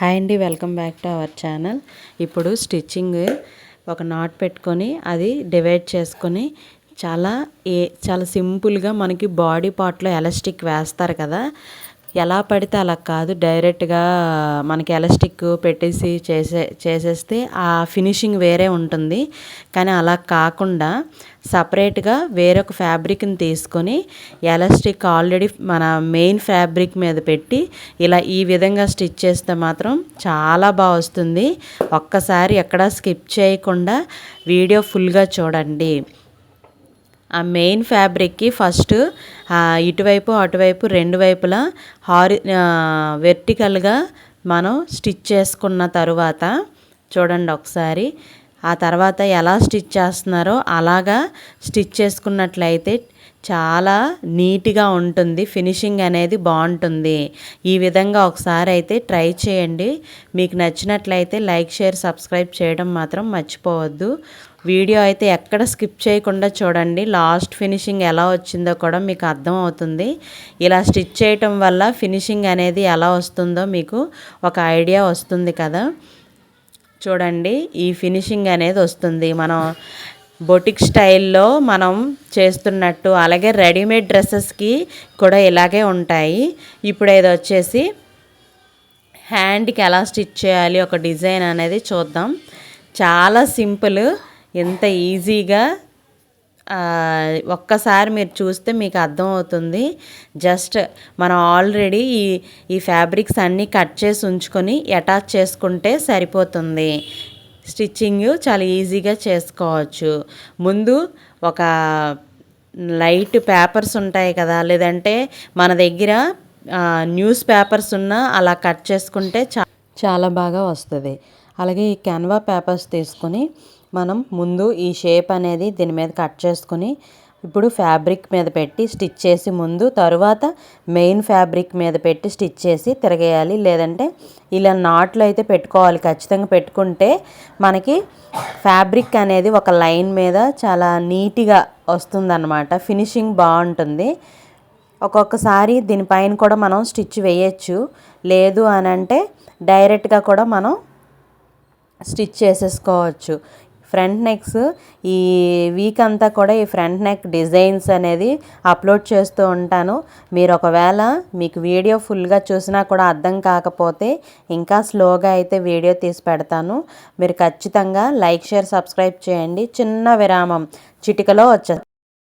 Hi అండి, welcome back to our channel. ఇప్పుడు stitching ఒక నాట్ పెట్టుకొని అది డివైడ్ చేసుకొని చాలా సింపుల్గా మనకి బాడీ పార్ట్లో ఎలాస్టిక్ వేస్తారు కదా, ఎలా పడితే అలా కాదు, డైరెక్ట్గా మనకి ఎలాస్టిక్ పెట్టేసి చేసేస్తే ఆ ఫినిషింగ్ వేరే ఉంటుంది. కానీ అలా కాకుండా సపరేట్గా వేరొక ఫ్యాబ్రిక్ని తీసుకొని ఎలాస్టిక్ ఆల్రెడీ మన మెయిన్ ఫ్యాబ్రిక్ మీద పెట్టి ఇలా ఈ విధంగా స్టిచ్ చేస్తే మాత్రం చాలా బాగా వస్తుంది. ఒక్కసారి ఎక్కడా స్కిప్ చేయకుండా వీడియో ఫుల్గా చూడండి. ఆ మెయిన్ ఫ్యాబ్రిక్కి ఫస్ట్ ఇటువైపు అటువైపు రెండు వైపులా వెర్టికల్గా మనం స్టిచ్ చేసుకున్న తరువాత చూడండి ఒకసారి. ఆ తర్వాత ఎలా స్టిచ్ చేస్తున్నారో అలాగా స్టిచ్ చేసుకున్నట్లయితే చాలా నీట్గా ఉంటుంది, ఫినిషింగ్ అనేది బాగుంటుంది. ఈ విధంగా ఒకసారి అయితే ట్రై చేయండి. మీకు నచ్చినట్లయితే లైక్, షేర్, సబ్స్క్రైబ్ చేయడం మాత్రం మర్చిపోవద్దు. వీడియో అయితే ఎక్కడ స్కిప్ చేయకుండా చూడండి. లాస్ట్ ఫినిషింగ్ ఎలా వచ్చిందో కూడా మీకు అర్థమవుతుంది. ఇలా స్టిచ్ చేయటం వల్ల ఫినిషింగ్ అనేది ఎలా వస్తుందో మీకు ఒక ఐడియా వస్తుంది కదా. చూడండి, ఈ ఫినిషింగ్ అనేది వస్తుంది మనం బొటిక్ స్టైల్లో మనం చేస్తున్నట్టు. అలాగే రెడీమేడ్ డ్రెస్సెస్కి కూడా ఇలాగే ఉంటాయి. ఇప్పుడు ఇది వచ్చేసి హ్యాండ్కి ఎలా స్టిచ్ చేయాలి ఒక డిజైన్ అనేది చూద్దాం. చాలా సింపుల్, ఎంత ఈజీగా ఒక్కసారి మీరు చూస్తే మీకు అర్థమవుతుంది. జస్ట్ మనం ఆల్రెడీ ఈ ఫ్యాబ్రిక్స్ అన్నీ కట్ చేసి ఉంచుకొని అటాచ్ చేసుకుంటే సరిపోతుంది. స్టిచ్చింగ్ చాలా ఈజీగా చేసుకోవచ్చు. ముందు ఒక లైట్ పేపర్స్ ఉంటాయి కదా, లేదంటే మన దగ్గర న్యూస్ పేపర్స్ ఉన్నా అలా కట్ చేసుకుంటే చాలా బాగా వస్తుంది. అలాగే ఈ కెన్వా పేపర్స్ తీసుకొని మనం ముందు ఈ షేప్ అనేది దీని మీద కట్ చేసుకొని ఇప్పుడు ఫ్యాబ్రిక్ మీద పెట్టి స్టిచ్ చేసి ముందు, తరువాత మెయిన్ ఫ్యాబ్రిక్ మీద పెట్టి స్టిచ్ చేసి తిరగేయాలి. లేదంటే ఇలా నాట్లు అయితే పెట్టుకోవాలి, ఖచ్చితంగా పెట్టుకుంటే మనకి ఫ్యాబ్రిక్ అనేది ఒక లైన్ మీద చాలా నీట్గా వస్తుందన్నమాట, ఫినిషింగ్ బాగుంటుంది. ఒక్కొక్కసారి దీనిపైన కూడా మనం స్టిచ్ వేయచ్చు, లేదు అని అంటే డైరెక్ట్గా కూడా మనం స్టిచ్ చేసేసుకోవచ్చు. ఫ్రంట్ నెక్స్ ఈ వీక్ అంతా కూడా ఈ ఫ్రంట్ నెక్ డిజైన్స్ అనేది అప్లోడ్ చేస్తూ ఉంటాను. మీరు ఒకవేళ మీకు వీడియో ఫుల్గా చూసినా కూడా అర్థం కాకపోతే ఇంకా స్లోగా అయితే వీడియో తీసి పెడతాను. మీరు ఖచ్చితంగా లైక్, షేర్, సబ్స్క్రైబ్ చేయండి. చిన్న విరామం చిటికలో వచ్చేస్తుంది.